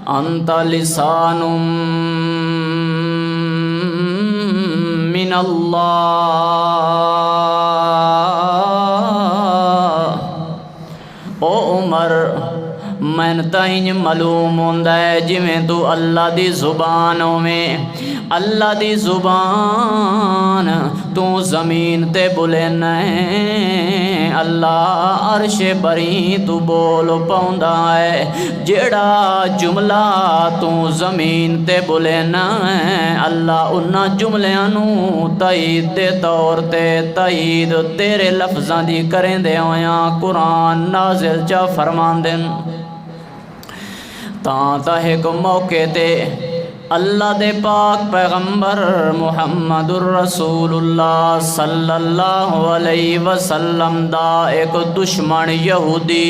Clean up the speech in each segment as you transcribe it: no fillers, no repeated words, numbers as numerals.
انت لسان من اللہ۔ او عمر میں تائیں معلوم ہوندہ ہے جویں تو اللہ دی زبان میں اللہ دی زبان تو زمین تے بولنا ہے، اللہ عرش بری تو بول پاؤندا ہے، جیڑا جملہ تو زمین تے بولنا ہے اللہ انہاں جملیاں نو تائید دے طور تے تائید تیرے لفظاں دی کریں دے ہویاں قرآن نازل چا فرمان دن۔ تا ایک موقع تے اللہ دے پاک پیغمبر محمد الرسول اللہ صلی اللہ علیہ وسلم دا ایک دشمن یہودی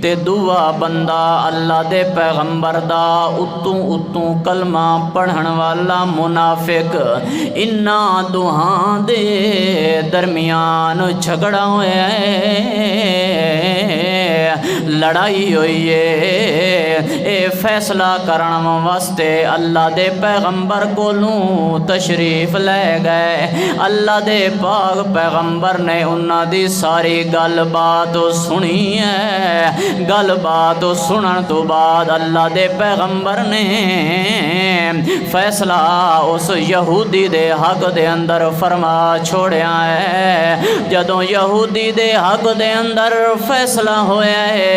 تے دعا بندہ اللہ دے پیغمبر دا اتوں کلمہ پڑھن والا منافق انہا دوہاں دے درمیان جھگڑا ہویا ہے، لڑائی ہوئی ہے، اے فیصلہ کرن واسطے اللہ دے پیغمبر کولوں تشریف لے گئے۔ اللہ دے پاک پیغمبر نے انہاں دی ساری گل بات سنی ہے، گل بات سنن تو بعد اللہ دے پیغمبر نے فیصلہ اس یہودی دے حق دے اندر فرما چھوڑیا ہے۔ جدوں یہودی دے حق دے اندر فیصلہ ہویا ہے،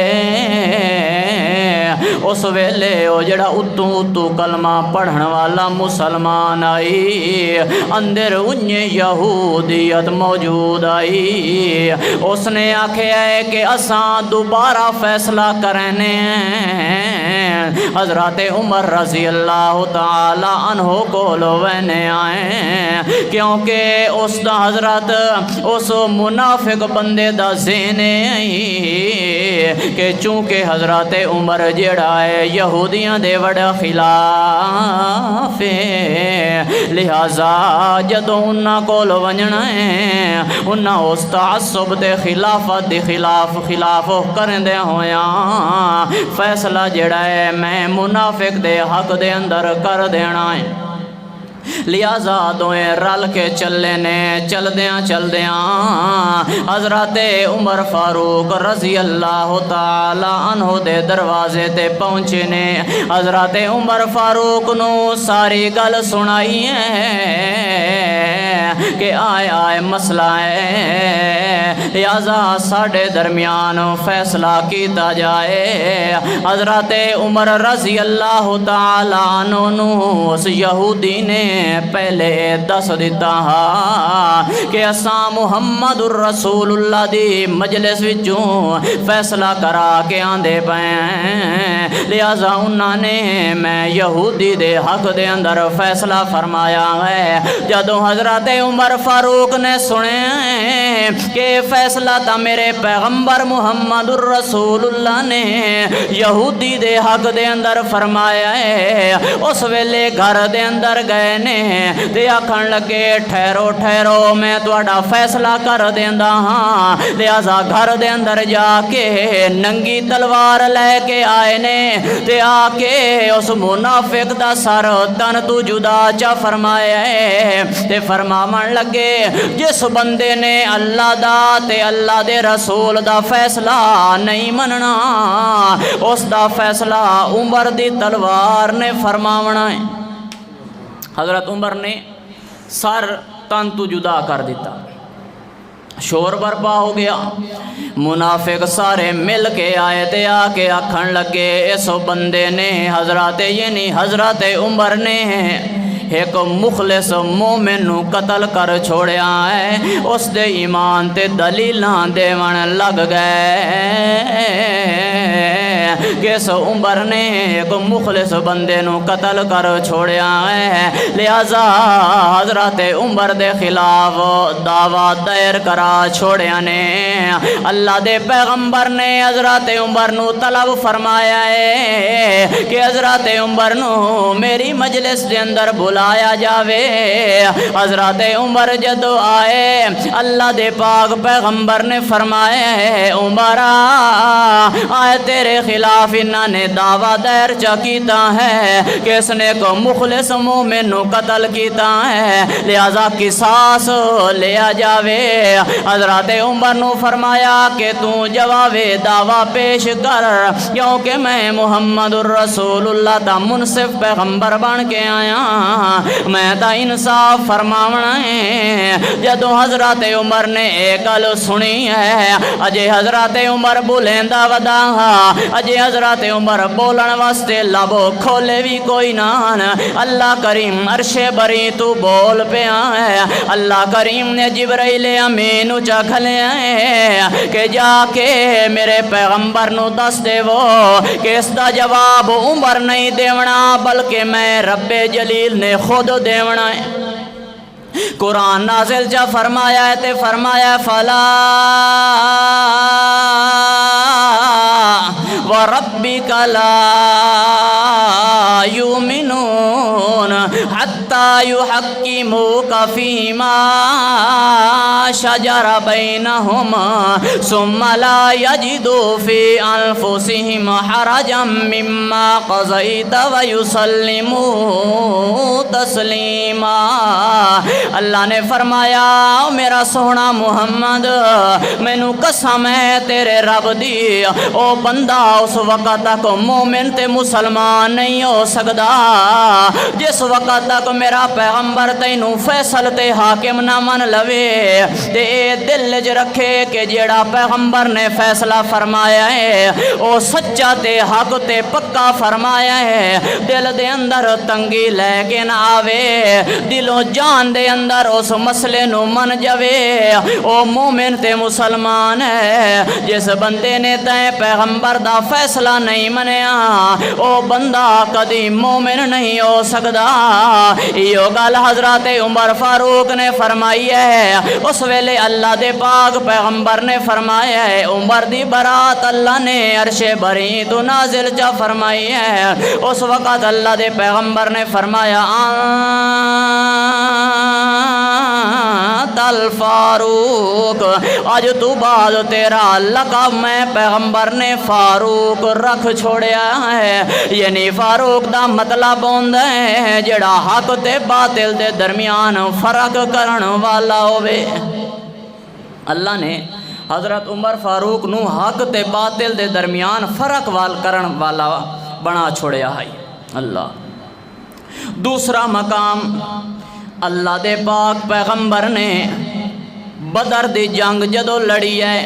اس ویلے او جڑا اتوں کلمہ پڑھن والا مسلمان آئی، اندر انہیں یہودیت موجود آئی، اس نے آکھیا ہے کہ اساں دوبارہ فیصلہ کرنے ہیں۔ حضرت عمر رضی اللہ تعالی عنہ کو لوینے آئے کیونکہ اس دا حضرت اس منافق بندے دا ذہن آئی کہ چونکہ حضرت عمر جڑا ہے یہودیاں دے وڑا خلاف لہذا جدوں انہاں کول ونجنا ہے انہاں اس تعصب دے خلافت دے خلاف کرندے ہویاں فیصلہ جڑا ہے میں منافق دے حق دے اندر کر دینا ہے۔ لہذا دوئیں رل کے چلدیاں حضرت عمر فاروق رضی اللہ تعالی عنہ دے دروازے تے پہنچے نے۔ حضرت عمر فاروق نو ساری گل سنائی ہے کہ آئے مسئلہ ہے، لہذا ساڑھے درمیان فیصلہ کیتا جائے۔ حضرت عمر رضی اللہ تعالی عنہ نو اس یہودی نے پہلے دس دیتا کہ اساں محمد الرسول اللہ دی مجلس وچوں فیصلہ کرا کے آندے پائیں، لہذا انہاں نے میں یہودی دے حق دے اندر فیصلہ فرمایا ہے۔ جدوں حضرت عمر فاروق نے سنے کہ فیصلہ تا میرے پیغمبر محمد الرسول اللہ نے یہودی دے حق دے اندر فرمایا ہے، اس ویلے گھر دے اندر گئے نے تے آکھن لگے ٹھہرو میں تواڈا فیصلہ کر دیندا ہاں۔ لہذا گھر دے اندر جا کے ننگی تلوار لے کے آئے نے تے آ کے اس منافق دا سر تن تو جدا چا فرمایا ہے تے فرماون لگے جس بندے نے اللہ دا تے اللہ دے رسول دا فیصلہ نہیں مننا اس دا فیصلہ عمر دی تلوار نے فرماونا ہے۔ حضرت عمر نے سر تن تو جدا کر دیتا، شور برپا ہو گیا، منافق سارے مل کے آئے تے آ کے آکھن لگے اس بندے نے حضرت عمر نے ایک مخلص مومن نو قتل کر چھوڑیا ہے، اس دے ایمان تے دلیلاں دیون لگ گئے کہ اس عمر نے ایک مخلص بندے نو قتل کر چھوڑیا ہے، لہذا حضرت عمر دے خلاف دعویٰ دائر کرا چھوڑیا نے۔ اللہ دے پیغمبر نے حضرت عمر نو طلب فرمایا ہے کہ حضرت عمر نو میری مجلس دے اندر بلا بلایا جاوے۔ حضرت عمر جدو آئے اللہ دے پاک پیغمبر نے فرمایا ہے عمر آئے تیرے خلاف انہوں نے دعویٰ دائر کیتا ہے کہ اس نے کو مخلص مومن نو قتل کیتا ہے لہذا قصاص لیا جاوے۔ حضرت عمر نو فرمایا کہ تو جواب دعویٰ پیش کر کیونکہ میں محمد الرسول اللہ تا منصف پیغمبر بن کے آیا میں تا انصاف فرماونا ہے۔ جدو حضرت عمر نے ایک گل سنی ہے اجے حضرت عمر بولیندا ودا اجے حضرت عمر بولن واسطے لبو کھولے بھی کوئی نان اللہ کریم عرش بری تو بول پیا ہے۔ اللہ کریم نے جبرائیل امین اچا کھلیا ہے کہ جا کے میرے پیغمبر نو دس دے وہ کہ اس دا جواب عمر نہیں دیونا بلکہ میں رب جلیل نے خود دیونا ہے۔ قرآن نازل جا فرمایا ہے تے فرمایا فلا وربک لا یؤمنون حتی یحکموک فیما شجر بینہم ثم لا یجدوا فی انفسہم حرجا مما قضیت ویسلموا تسلیما۔ اللہ نے فرمایا میرا سونا محمد مینو قسم ہے تیرے رب دی او بندہ اس وقت تک مومن تے مسلمان نہیں ہو سکدا جس وقت تک میرا پیغمبر تینوں فیصل تے حاکم نہ من لوے تے دل وچ رکھے کہ جیڑا پیغمبر نے فیصلہ فرمایا ہے او سچا تے حق تے پکا فرمایا ہے دل دے اندر تنگی لے کے نہ آوے دلوں جان دے اندر اس مسئلے نو من جاوے او مومن تے مسلمان ہے۔ جس بندے نے تے پیغمبر دا فیصلہ نہیں منیا او بندہ کدی مومن نہیں ہو سکدا۔ یہ گل حضرت عمر فاروق نے فرمائی ہے اس ویلے اللہ دے پاک پیغمبر نے فرمایا ہے عمر دی برات اللہ نے عرش بری تو نازل جا فرمائی ہے۔ اس وقت اللہ دے پیغمبر نے فرمایا الفاروق آج تو بعد تیرا لقب میں پیغمبر نے فاروق رکھ چھوڑیا ہے یعنی فاروق دا مطلب ہوندا ہے جڑا حق تے باطل دے درمیان فرق کرن والا ہوے۔ اللہ نے حضرت عمر فاروق نو حق تے باطل دے درمیان فرق کرن والا بنا چھوڑیا ہے اللہ۔ دوسرا مقام اللہ دے پاک پیغمبر نے بدر دی جنگ جدو لڑی ہے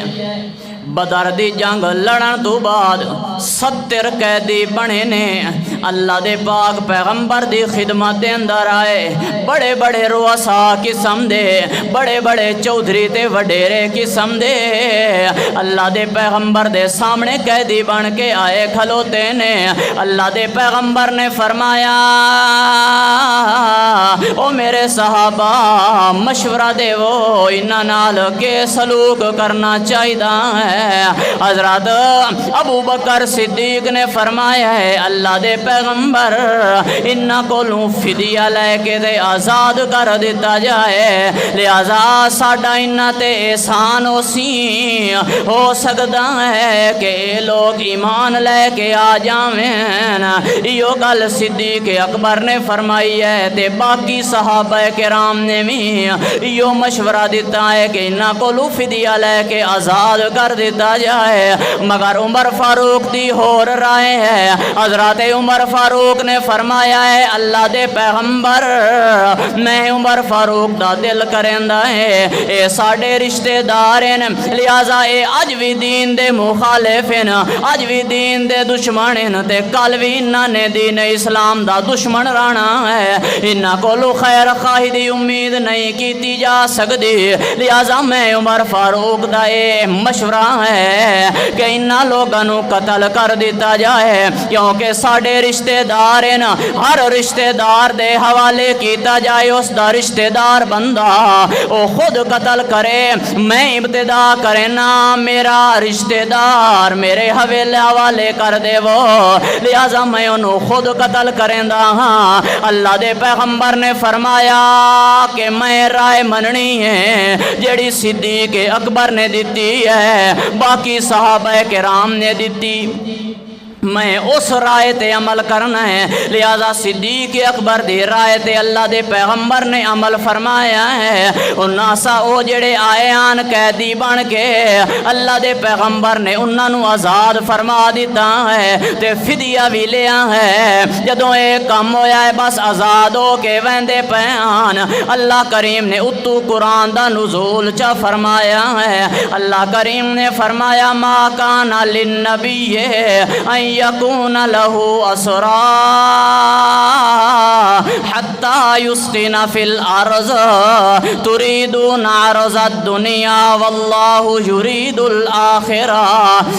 بدر دی جنگ لڑن تو بعد 70 قیدی بنے نے اللہ دے پاک پیغمبر دی خدمت دے اندر آئے بڑے بڑے رؤساء قسم دے بڑے بڑے چودھری تے وڈیرے قسم دے اللہ دے پیغمبر دے سامنے قیدی بن کے آئے کھلوتے نے۔ اللہ دے پیغمبر نے فرمایا او میرے صحابہ مشورہ دے وہ انہاں نال کے سلوک کرنا چاہیدا ہے۔ حضرت ابو بکر صدیق نے فرمایا ہے اللہ دے پیغمبر انہاں کولوں فدیہ لے کے دے آزاد کر دیتا جائے لہذا ساڈا انہاں تے احسان ہو سکتا ہے کہ لوگ ایمان لے کے آ جاویں۔ یہ گل صدیق اکبر نے فرمائی ہے تے باقی صحابہ کرام نے بھی یہ مشورہ دیتا ہے کہ انہاں کولوں فدیہ لے کے آزاد کر دیتا جائے مگر عمر فاروق دی ہور رائے ہے۔ حضرت عمر فاروق نے فرمایا ہے اللہ دے پیغمبر میں عمر فاروق دا دل کریندا ہے اے ساڈے رشتہ دار ہیں لہذا اے اج وی دین دے مخالف ہیں اج وی دین دے دشمن ہیں تے کل وی انہاں نے دین اسلام دا دشمن رہنا ہے انہاں کولوں خیر خواہی دی امید نہیں کیتی جا سکدی لہذا میں عمر فاروق دا اے مشورہ ہے کہ انہاں لوگاں نو قتل کر دیتا جائے کیونکہ ساڈے رشتہ دار ہیں ہر رشتہ دار دے حوالے کیتا جائے اس دا رشتہ دار بندہ او خود قتل کرے میں ابتدا کرے نا میرا رشتہ دار میرے حوالے کر دے وہ لہذا میں انہوں خود قتل کریں دا ہاں۔ اللہ دے پیغمبر نے فرمایا کہ میں رائے مننی ہے جیڑی صدیق اکبر نے دیتی ہے، باقی صحابہ کرام نے دیتی، میں اس رائے تے عمل کرنا ہے۔ لہذا صدیق اکبر دی رائے تے اللہ دے پیغمبر نے عمل فرمایا ہے۔ اناسا او جڑے آئے آن قیدی بن کے اللہ دے پیغمبر نے انہاں نو آزاد فرما دیتا ہے تے فدیہ بھی لیا ہے۔ جدوں اے کم ہویا ہے بس آزاد ہو کے ویندے پیان، اللہ کریم نے اتو قرآن دا نزول چا فرمایا ہے۔ اللہ کریم نے فرمایا ما کان للنبی ان یکون له اسرا حتی یسکن فی الارض تریدون عرض الدنیا واللہ یرید الاخرہ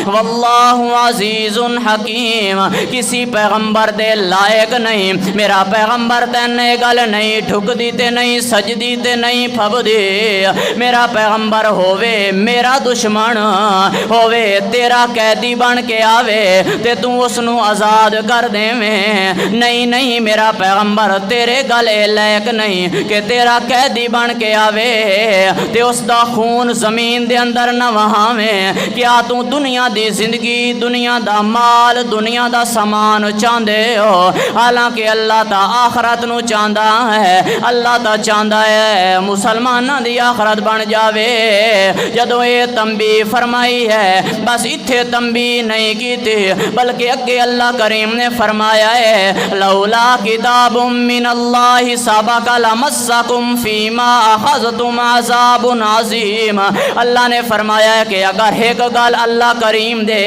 واللہ عزیز حکیم۔ کسی پیغمبر دے لائق نہیں، میرا پیغمبر تینے گل نہیں ٹھک دی تے نہیں سجدی تے نہیں پھب دی، میرا پیغمبر ہووے میرا دشمن ہووے تیرا قیدی بن کے آوے تے تو اس نو آزاد کر دے میں، نہیں نہیں میرا پیغمبر تیرے گلے لائق نہیں کہ تیرا قیدی بن کے آوے تے اس دا خون زمین دے اندر نہ وہاویں۔ کیا تو دنیا دی زندگی، دنیا دا مال، دنیا دا سامان چاندے ہو، حالانکہ اللہ تا آخرت نو چاندہ ہے۔ اللہ تا چاندہ ہے مسلمانہ دی آخرت بن جاوے۔ جدو یہ تنبیہ فرمائی ہے بس اتھے تنبیہ نہیں کی تھی بلکہ اگے اللہ کریم نے فرمایا ہے لولا کتاب من اللہ سبق لمسکم فیما اخذتم عذاب عظیم۔ اللہ نے فرمایا ہے کہ اگر ایک گل اللہ کریم دے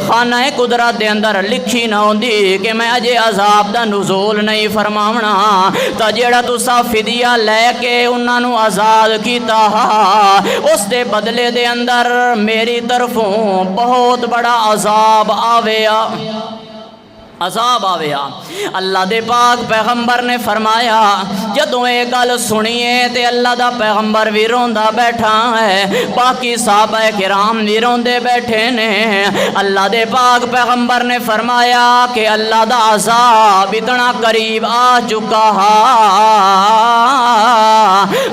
خانہ قدرت دے اندر لکھی نہ ہوندی کہ میں اجے عذاب دا نزول نہیں فرماونا تا جیڑا تسا فدیہ لے کے انہاں نو آزاد کیتا اس دے بدلے دے اندر میری طرفوں بہت بڑا عذاب آویا، عذاب آویا۔ اللہ دے پاک پیغمبر نے فرمایا جدوں اے گل سنیے تے اللہ دا پیغمبر بھی روندا بیٹھا ہے، باقی صحابہ کرام بھی روندے بیٹھے نے۔ اللہ دے پاک پیغمبر نے فرمایا کہ اللہ دا عذاب اتنا قریب آ چکا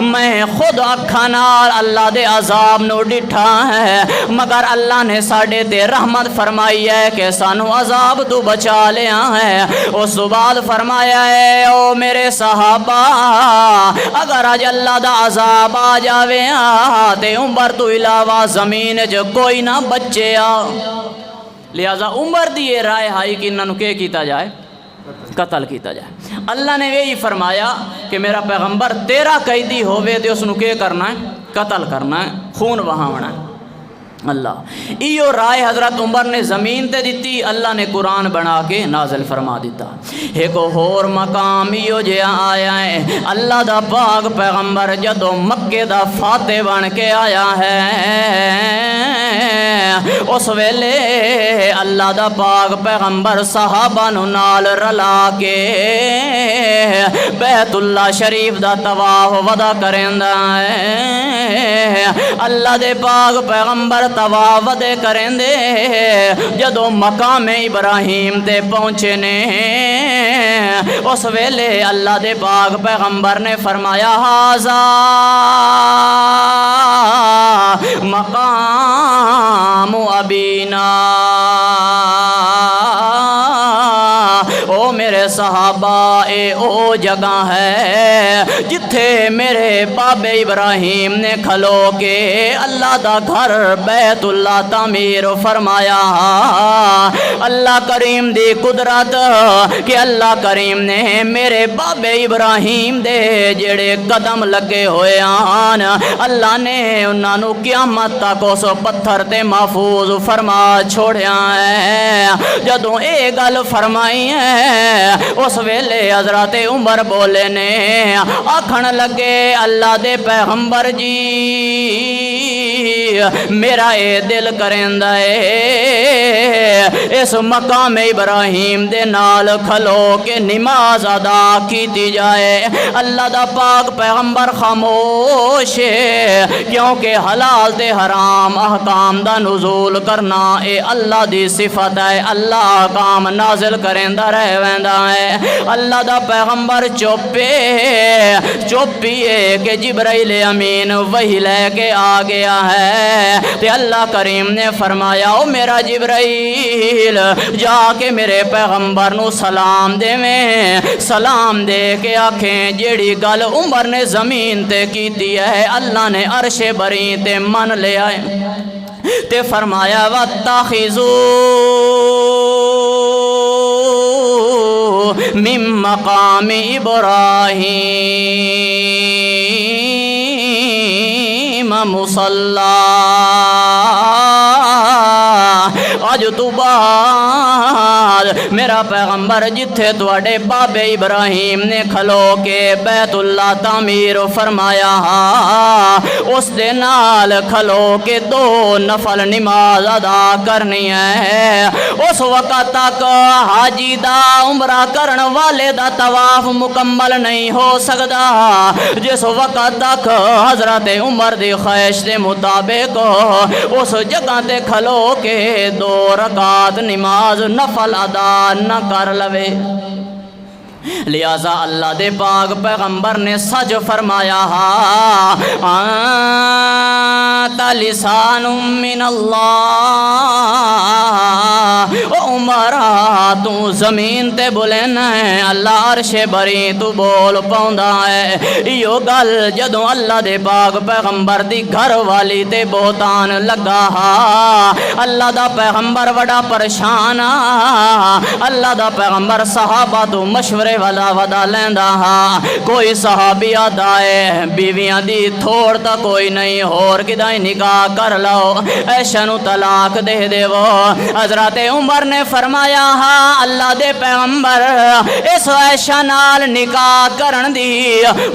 میں خود اکھاں نال اللہ دے عذاب نو ڈٹھا ہے، مگر اللہ نے ساڈے تے رحمت فرمائی ہے کہ سانو عذاب تو بچا لیا ہے۔ اس بعد فرمایا ہے او میرے صحابہ اگر آج اللہ دا عذاب آ جاوے تے عمر تو علاوہ زمین جو کوئی نہ بچے لہذا عمر دی یہ رائے ہائی کہ انہوں نے کیتا جائے، قتل کیتا جائے۔ اللہ نے یہی فرمایا کہ میرا پیغمبر تیرا قیدی ہوئے تے اس نو کیا کرنا ہے، قتل کرنا ہے، خون وہاونا ہے۔ اللہ ایو رائے حضرت عمر نے زمین تے دیتی، اللہ نے قرآن بنا کے نازل فرما دیتا۔ ایک اور مقام ایو جہاں آیا ہے اللہ دا پاک پیغمبر جدو مکے دا فاتح بن کے آیا ہے اس ویلے اللہ دا پاک پیغمبر صحابہ نو نال رلا کے بیت اللہ شریف دا طواف ودا کریندا ہے۔ اللہ دے پاک پیغمبر طواف ودے کرندے جدو مقام ابراہیم تے پہنچے نے اس ویلے اللہ دے پاک پیغمبر نے فرمایا ہاذا مقام ابینا، او میرے صحابہ اے او جگہ ہے جتھے میرے باب ابراہیم نے کھلو کے اللہ دا گھر بیت اللہ تعمیر فرمایا۔ اللہ کریم دی قدرت کہ اللہ کریم نے میرے باب ابراہیم دے جڑے قدم لگے ہوئے آن اللہ نے انہاں نو قیامت تک اس پتھر تے محفوظ فرما چھوڑیا ہے۔ جدوں اے گل فرمائی ہے اس ویلے حضرت عمر بولے نے آکھن لگے اللہ دے پیغمبر جی میرا اے دل کریندا ہے اس مقام ابراہیم دے نال کھلو کے نماز ادا کیتی جائے۔ اللہ دا پاک پیغمبر خاموش ہے کیونکہ حلال تے حرام احکام دا نزول کرنا اے اللہ دی صفت ہے۔ اللہ احکام نازل کریندا رہ ویندا ہے۔ اللہ دا پیغمبر چوپی ہے کہ جبرائیل امین وہی لے کے آ گیا ہے تے اللہ کریم نے فرمایا او میرا جبرائیل جا کے میرے پیغمبر نو سلام دے سلام دے کے آکھیں جیڑی گل عمر نے زمین تے کیتی ہے اللہ نے عرش بری تے من لیا ہے تے فرمایا وَاتَّخِذُوا مِن مَّقَامِ إِبْرَاهِيمَ مُصَلًّى۔ آج تو بعد میرا پیغمبر جتھے تواڈے بابے ابراہیم نے کھلو کے بیت اللہ تعمیر فرمایا اس دے نال کھلو کے 2 نفل نماز ادا کرنی ہے۔ اس وقت تک حاجی دا عمرہ کرن والے دا طواف مکمل نہیں ہو سکدا جس وقت تک حضرت عمر دی خواہش دے مطابق اس جگہ تے کھلو کے 2 رکعت نماز نفل ادا نہ کر لوے۔ لہذا اللہ دے پاک پیغمبر نے سچ فرمایا انت لسان من اللہ۔ عمر تو زمین تے بولنا ہے اللہ عرش بری تو بول پاؤندا ہے۔ یہ گل جدوں اللہ دے پاک پیغمبر دی گھر والی تے بہتان لگا اللہ دا پیغمبر بڑا پریشان اللہ دا پیغمبر صحابہ تو مشورے والا ودا لیندا کوئی صحابی آدا ہے بیویاں دی تھوڑ تا کوئی نہیں ہور کدائی نکاح کر لو ایشا نو طلاق دے دے وہ۔ حضرت عمر نے فرمایا اللہ دے پیغمبر اس ایشا نال نکاح کرن دی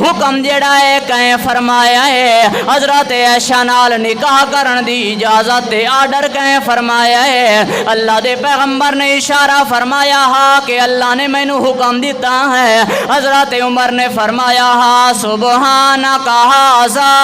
حکم جڑا ہے کہیں فرمایا ہے حضرت ایشا نال نکاح کرن دی اجازت آرڈر کہیں فرمایا ہے۔ اللہ دے پیغمبر نے اشارہ فرمایا کہ اللہ نے مینوں حکم دیتا ہے۔ حضرت عمر نے فرمایا سبحانک ھذا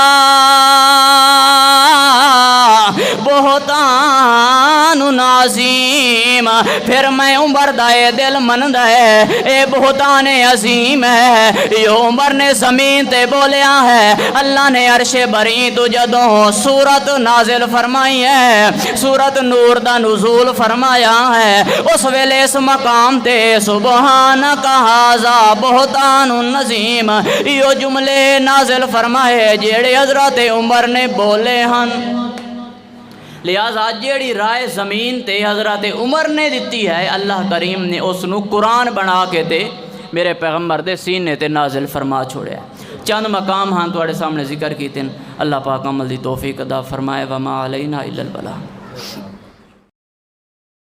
بہتان عظیم۔ پھر میں عمر دا دل مند ہے اے بہتان عظیم ہے۔ یہ عمر نے زمین تے بولیا ہے اللہ نے عرش بری تو جدوں سورت نازل فرمائی ہے سورت نور دا نزول فرمایا ہے اس ویلے اس مقام تے سبحانک ھذا بہتان عظیم یہ جملے نازل فرمائے جیڑے حضرت عمر نے بولے ہن۔ لہذا جیڑی رائے زمین تے حضرت عمر نے دیتی ہے اللہ کریم نے اس نو قرآن بنا کے تے میرے پیغمبر دے سینے تے نازل فرما چھوڑیا۔ چند مقام ہاں تواڈے سامنے ذکر کیتے ہیں اللہ پاک عمل دی توفیق عطا فرمائے وما علینا الا البلاغ۔